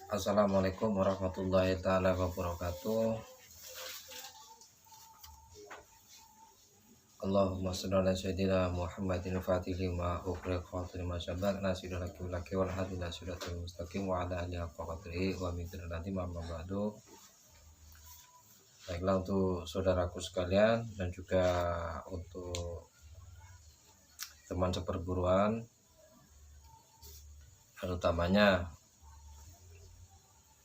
Assalamualaikum warahmatullahi taala wabarakatuh. Allahumma shalli ala sayyidina Muhammadin fatih lima ughriq khatir lima sabaq nasirul hakim laki wal hadi ila siratal mustaqim wa ala alihi haqqa qadrihi wa miqdarihi amma ba'du. Baiklah, untuk saudaraku sekalian dan juga untuk teman seperguruan, terutamanya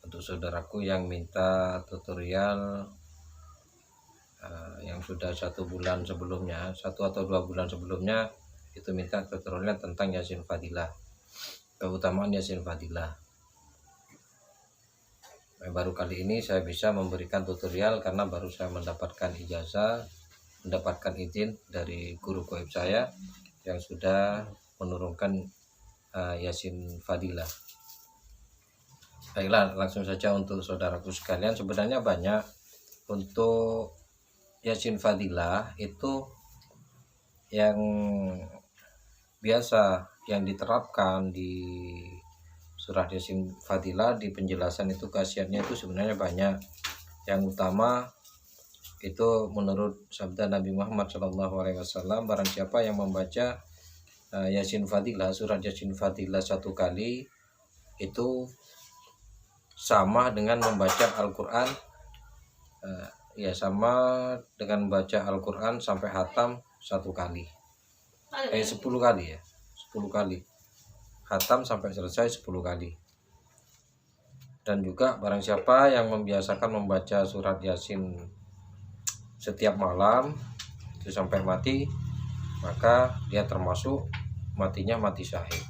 untuk saudaraku yang minta tutorial yang sudah 1 bulan sebelumnya, 1 atau 2 bulan sebelumnya, itu minta tutorialnya tentang Yasin Fadilah, keutamaan Yasin Fadilah. Baru kali ini saya bisa memberikan tutorial karena baru saya mendapatkan ijazah, mendapatkan izin dari guru gaib saya yang sudah menurunkan Yasin Fadilah. Baiklah, langsung saja untuk saudaraku sekalian. Sebenarnya banyak untuk Yasin Fadilah itu yang biasa yang diterapkan di surah Yasin Fadilah, di penjelasan itu khasiatnya itu sebenarnya banyak. Yang utama itu menurut sabda Nabi Muhammad SAW, barang siapa yang membaca Yasin Fadilah, surat Yasin Fadilah 1 kali, itu sama dengan membaca Al-Quran, sama dengan membaca Al-Quran sampai hatam 1 kali, 10 kali ya, 10 kali hatam sampai selesai 10 kali. Dan juga barang siapa yang membiasakan membaca surat Yasin setiap malam itu sampai mati, maka dia termasuk matinya mati syahid.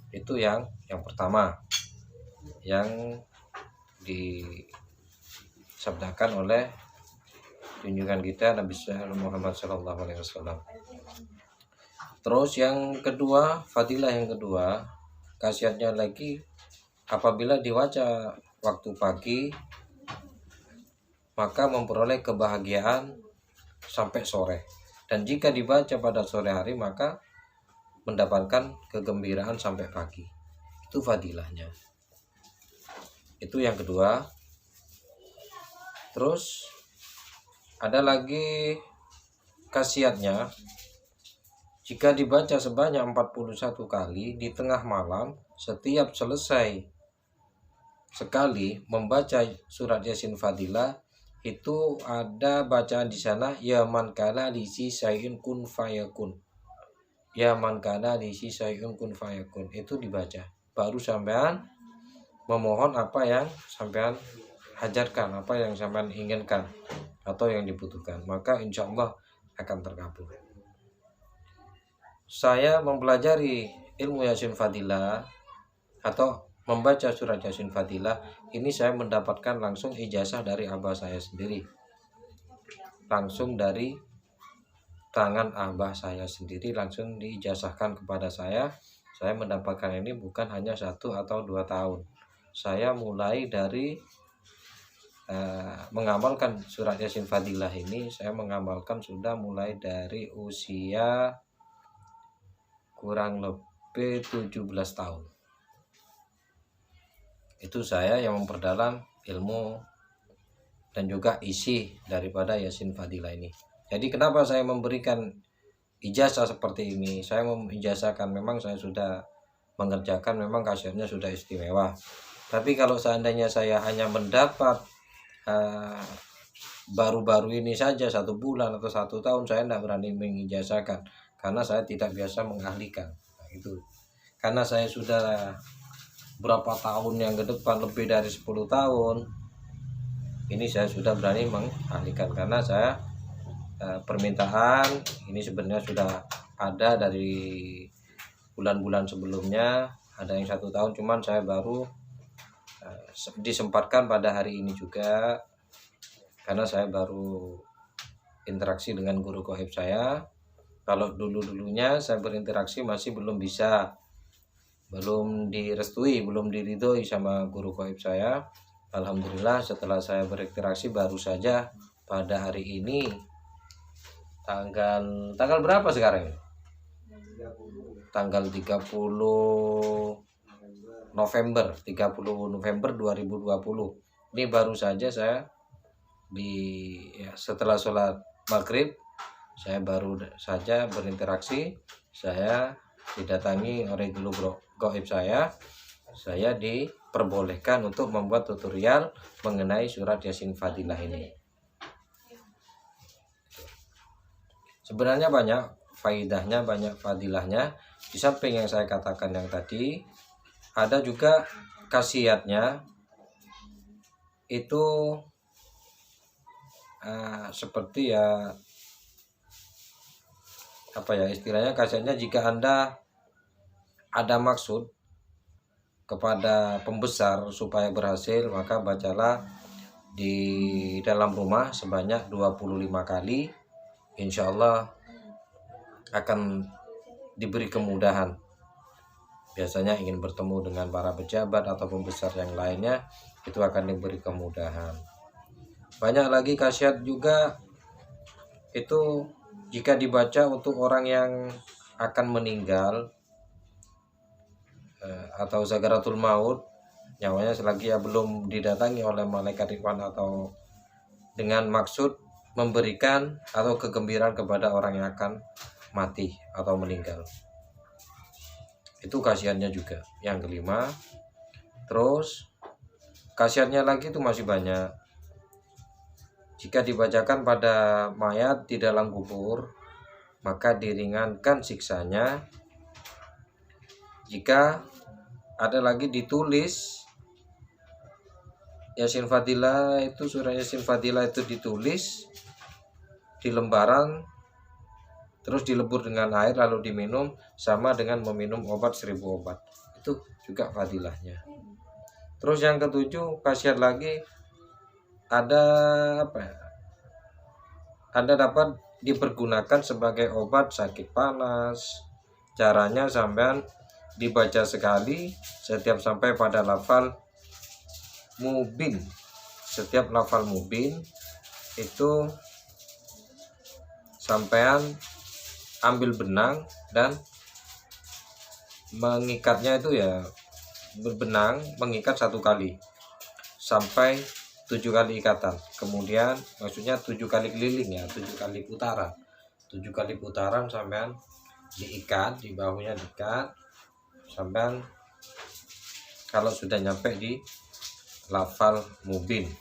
Itu yang pertama yang disabdakan oleh junjungan kita Nabi Muhammad SAW. Terus yang kedua, fadilah yang kedua, khasiatnya lagi, apabila dibaca waktu pagi maka memperoleh kebahagiaan sampai sore, dan jika dibaca pada sore hari maka mendapatkan kegembiraan sampai pagi. Itu fadilahnya. Itu yang kedua. Terus ada lagi khasiatnya, jika dibaca sebanyak 41 kali di tengah malam, setiap selesai sekali membaca surat Yasin Fadilah, itu ada bacaan di sana, ya man kana lisi sayun kun fayakun. Ya man kana lisi sayun kun fayakun. Itu dibaca baru sampean memohon apa yang sampean hajarkan, apa yang sampean inginkan atau yang dibutuhkan, maka insya Allah akan terkabul. Saya mempelajari ilmu Yasin Fadilah atau membaca surat Yasin Fadilah ini, saya mendapatkan langsung ijazah dari abah saya sendiri, langsung dari tangan abah saya sendiri, langsung diijazahkan kepada saya. Saya mendapatkan ini bukan hanya 1 atau 2 tahun. Saya mulai dari mengamalkan surat Yasin Fadilah ini, saya mengamalkan sudah mulai dari usia kurang lebih 17 tahun. Itu saya yang memperdalam ilmu dan juga isi daripada Yasin Fadilah ini. Jadi kenapa saya memberikan ijazah seperti ini? Saya mengijazahkan, memang saya sudah mengerjakan, memang khasiatnya sudah istimewa. Tapi kalau seandainya saya hanya mendapat baru-baru ini saja 1 bulan atau 1 tahun, saya tidak berani mengijazahkan karena saya tidak biasa mengahlikan. Itu karena saya sudah berapa tahun yang ke depan, lebih dari 10 tahun ini saya sudah berani mengahlikan, karena saya permintaan ini sebenarnya sudah ada dari bulan-bulan sebelumnya, ada yang 1 tahun, cuman saya baru disempatkan pada hari ini juga, karena saya baru interaksi dengan guru gaib saya. Kalau dulunya saya berinteraksi masih belum bisa, belum direstui, belum diridhoi sama guru gaib saya. Alhamdulillah setelah saya berinteraksi baru saja pada hari ini, tanggal berapa sekarang? Tanggal 30 November, 30 November 2020. Ini baru saja saya setelah sholat maghrib, saya baru saja berinteraksi. Saya didatangi oleh guru gaib saya diperbolehkan untuk membuat tutorial mengenai surat Yasin Fadilah ini. Sebenarnya banyak faidahnya, banyak fadilahnya. Di samping yang saya katakan yang tadi, ada juga khasiatnya. Itu seperti istilahnya khasiatnya, jika Anda ada maksud kepada pembesar supaya berhasil, maka bacalah di dalam rumah sebanyak 25 kali. Insya Allah akan diberi kemudahan. Biasanya ingin bertemu dengan para pejabat atau pembesar yang lainnya, itu akan diberi kemudahan. Banyak lagi khasiat juga, itu jika dibaca untuk orang yang akan meninggal atau sakaratul maut, nyawanya selagi belum didatangi oleh malaikat Ridwan, atau dengan maksud memberikan atau kegembiraan kepada orang yang akan mati atau meninggal. Itu khasiatnya juga yang kelima. Terus khasiatnya lagi itu masih banyak. Jika dibacakan pada mayat di dalam kubur, maka diringankan siksanya. Jika ada lagi ditulis Yasin Fadilah itu, surah Yasin Fadilah itu ditulis di lembaran, terus dilebur dengan air lalu diminum, sama dengan meminum obat 1000 obat. Itu juga fadilahnya. Terus yang ketujuh, khasiat lagi, Anda dapat dipergunakan sebagai obat sakit panas. Caranya sampean dibaca sekali setiap sampai pada lafal mubin. Setiap lafal mubin itu sampean ambil benang dan mengikatnya itu berbenang, mengikat 1 kali sampai 7 kali ikatan. Kemudian maksudnya 7 kali keliling 7 kali putaran. 7 kali putaran sampean diikat, di bahunya diikat. Sampean kalau sudah nyampe di lafal mubin,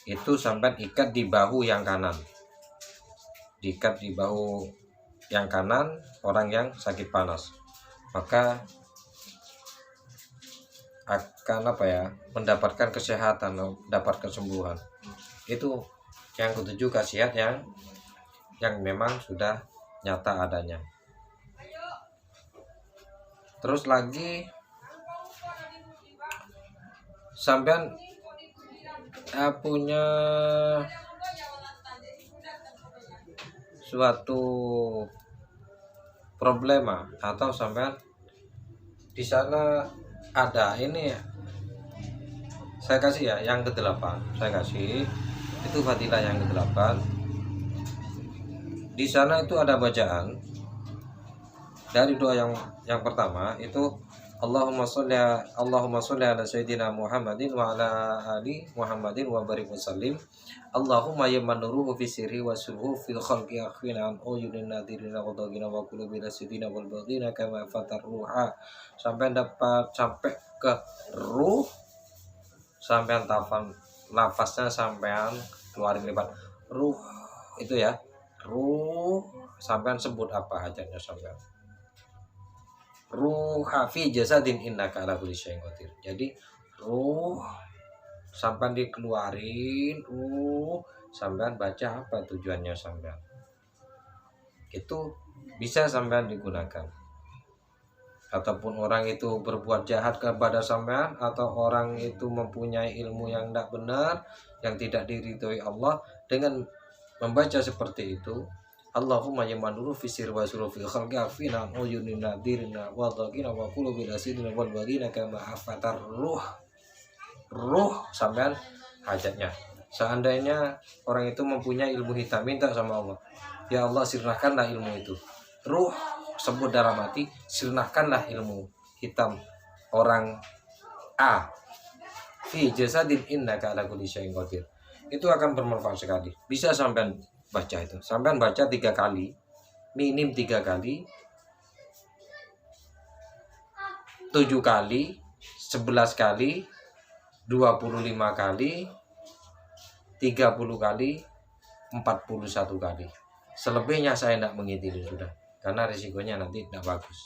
itu sampean ikat di bahu yang kanan. Diikat di bahu yang kanan orang yang sakit panas, maka akan mendapatkan kesehatan, dapat kesembuhan. Itu yang ketujuh khasiat yang memang sudah nyata adanya. Terus lagi sampean punya suatu problema, atau sampean di sana ada ini, saya kasih yang ke-8. Saya kasih itu fadilah yang ke-8. Di sana itu ada bacaan dari doa yang pertama itu Allahumma sholli ala sayyidina Muhammadin wa ala ali Muhammadin wa barik wasallim. Allahumma yamanuruhu fi sirri wa surhu fil khalqi akhwina an uyunin nadirina wa dagina wa qulubina sidina wal baghina kama fatar ruha. Sampai ke ruh, sampean nafasnya sampean keluarin lebat ruh itu ruh. Sampean sebut apa hajatnya sampean. Ruh fi jasadin innaka ala kulli syai'in qadir. Jadi ruh sampean dikeluarin, sampean baca apa tujuannya sampean. Itu bisa sampean digunakan. Ataupun orang itu berbuat jahat kepada sampean, atau orang itu mempunyai ilmu yang tidak benar, yang tidak diridhoi Allah, dengan membaca seperti itu, Allahumma yamanuru fi sirri wa sirri fil khalqi afina uyunin nadirina wa dhaqina wa qulubina sidina wal bagina kama afatar ruh. Sampean hajatnya. Seandainya orang itu mempunyai ilmu hitam, minta sama Allah, ya Allah sirnahkanlah ilmu itu. Ruh sebut dalam hati, sirnahkanlah ilmu hitam orang A fi jasadin innaka ala kulli syai'in qadir. Itu akan bermanfaat sekali. Bisa sampean baca itu. Sampean baca 3 kali, minim 3 kali, 7 kali, 11 kali, 25 kali, 30 kali, 41 kali. Selebihnya saya tidak mengintili sudah, karena risikonya nanti tidak bagus.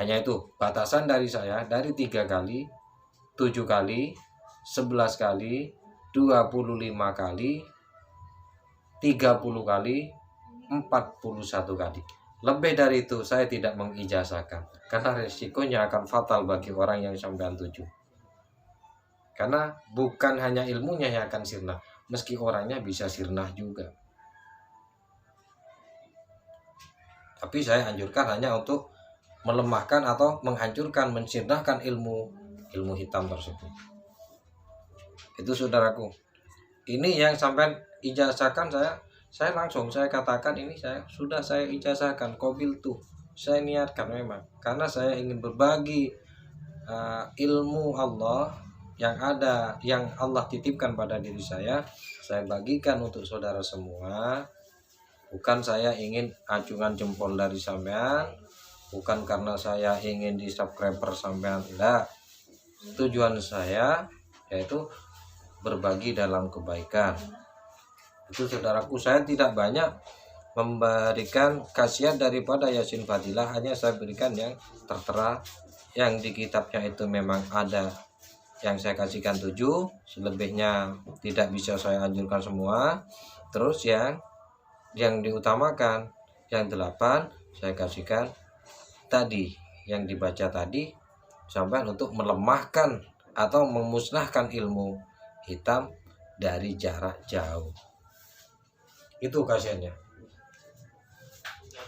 Hanya itu batasan dari saya, dari 3 kali, 7 kali, 11 kali, 25 kali, 30 kali, 41 kali. Lebih dari itu saya tidak mengijazahkan, karena risikonya akan fatal bagi orang yang sampean tuju. Karena bukan hanya ilmunya yang akan sirna, meski orangnya bisa sirna juga. Tapi saya anjurkan hanya untuk melemahkan atau menghancurkan, mensirnahkan ilmu hitam tersebut. Itu saudaraku. Ini yang sampean ijazahkan saya langsung saya katakan ini saya ijazahkan, qabil tuh. Saya niatkan memang karena saya ingin berbagi ilmu Allah yang ada, yang Allah titipkan pada diri saya bagikan untuk saudara semua. Bukan saya ingin acungan jempol dari sampean, bukan karena saya ingin di subscriber sampean, tidak. Tujuan saya yaitu berbagi dalam kebaikan. Itu saudaraku, saya tidak banyak memberikan khasiat daripada Yasin Fadilah, hanya saya berikan yang tertera, yang di kitabnya itu memang ada yang saya kasihkan 7, selebihnya tidak bisa saya anjurkan semua. Terus yang diutamakan yang 8 saya kasihkan tadi, yang dibaca tadi, sampai untuk melemahkan atau memusnahkan ilmu hitam dari jarak jauh. Itu khasiatnya.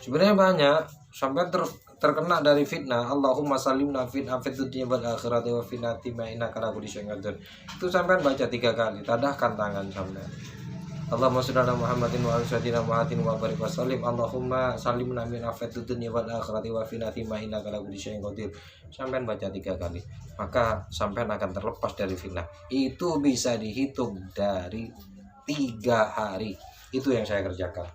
Sebenarnya banyak, sampai terkena dari fitnah. Allahumma salimna fitnah fid dunya wal akhirati wa fitnati ma innaka ala kulli syai'in qadir. Itu sampai baca 3 kali, tadahkan tangan sampai. Allahumma shalli ala Muhammadin wa ala sayyidina Muhammadin wa barik wa sallim. Allahumma salimna min afat dunya wal akhirati wa fitnati ma innaka ala kulli syai'in qadir. Sampai baca 3 kali, maka sampai akan terlepas dari fitnah. Itu bisa dihitung dari 3 hari. Itu yang saya kerjakan.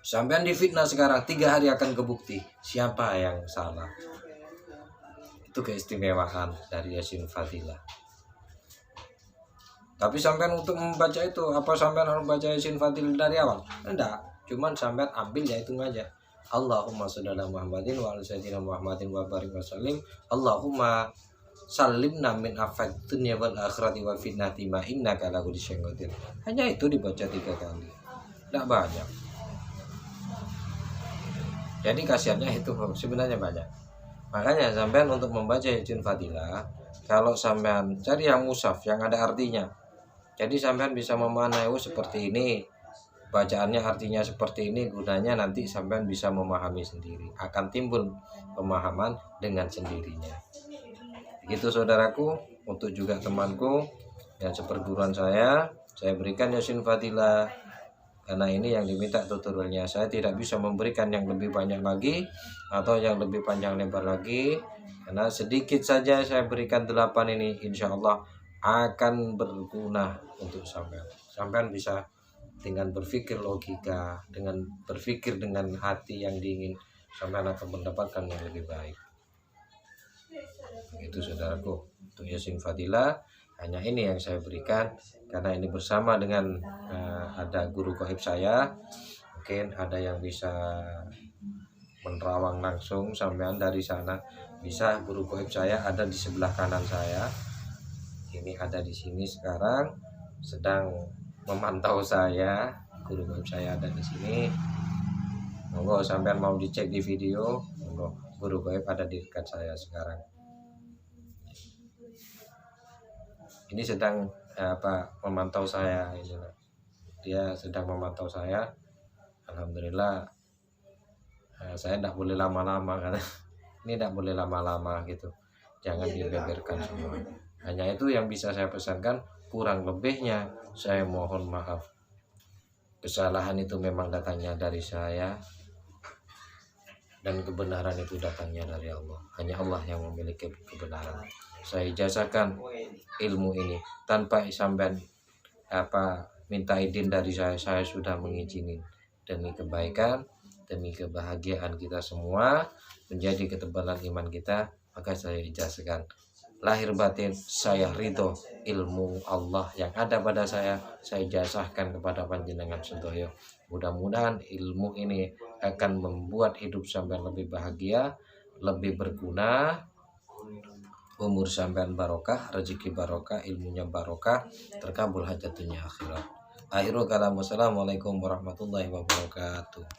Sampean difitnah sekarang, 3 hari akan kebukti siapa yang salah. Itu keistimewaan dari Yasin Fadilah. Tapi sampean untuk membaca itu, apa sampean harus baca Yasin Fadilah dari awal? Enggak, cuman sampean ambil ya itu aja. Allahumma shalli ala Muhammadin wa ala sayyidina Muhammadin wa barik wa sallim. Allahumma salimna min afat dunya wal akhirati wa fitnati ma innaka ala kulli syai'in qadir. Hanya itu dibaca 3 kali. Tidak banyak. Jadi khasiatnya itu sebenarnya banyak. Makanya sampean untuk membaca Yasin Fadilah, kalau sampean cari yang mushaf yang ada artinya. Jadi sampean bisa memanai seperti ini, bacaannya artinya seperti ini, gunanya nanti sampean bisa memahami sendiri. Akan timbul pemahaman dengan sendirinya. Begitu saudaraku, untuk juga temanku yang seperguruan saya berikan Yasin Fadilah. Karena ini yang diminta tutorialnya. Saya tidak bisa memberikan yang lebih banyak lagi atau yang lebih panjang lebar lagi, karena sedikit saja saya berikan 8 ini, insya Allah akan berguna untuk sampean. Sampean bisa dengan berpikir logika, dengan berpikir dengan hati yang dingin, sampean akan mendapatkan yang lebih baik. Itu saudaraku, untuk Yasin Fadilah hanya ini yang saya berikan, karena ini bersama dengan ada guru gaib saya. Mungkin ada yang bisa menerawang langsung sampean dari sana, bisa. Guru gaib saya ada di sebelah kanan saya. Ini ada di sini sekarang sedang memantau saya. Guru gaib saya ada di sini. Monggo sampean mau dicek di video, monggo. Guru gaib ada di dekat saya sekarang. Ini sedang memantau saya. Dia sedang memantau saya. Alhamdulillah. Saya tidak boleh lama-lama karena ini tidak boleh lama-lama gitu. Jangan dibeberkan semua. Hanya itu yang bisa saya pesankan. Kurang lebihnya saya mohon maaf. Kesalahan itu memang datangnya dari saya. dan kebenaran itu datangnya dari Allah. Hanya Allah yang memiliki kebenaran. Saya ijazahkan ilmu ini tanpa sampean minta izin dari saya sudah mengizinin, demi kebaikan, demi kebahagiaan kita semua, menjadi ketebalan iman kita, maka saya ijazahkan. Lahir batin saya ridho ilmu Allah yang ada pada saya ijazahkan kepada panjenengan sedoyo. Mudah-mudahan ilmu ini akan membuat hidup sampean lebih bahagia, lebih berguna, umur sampean barokah, rezeki barokah, ilmunya barokah, terkabul hajat dunia akhirat. Akhirul kalam, wassalamualaikum warahmatullahi wabarakatuh.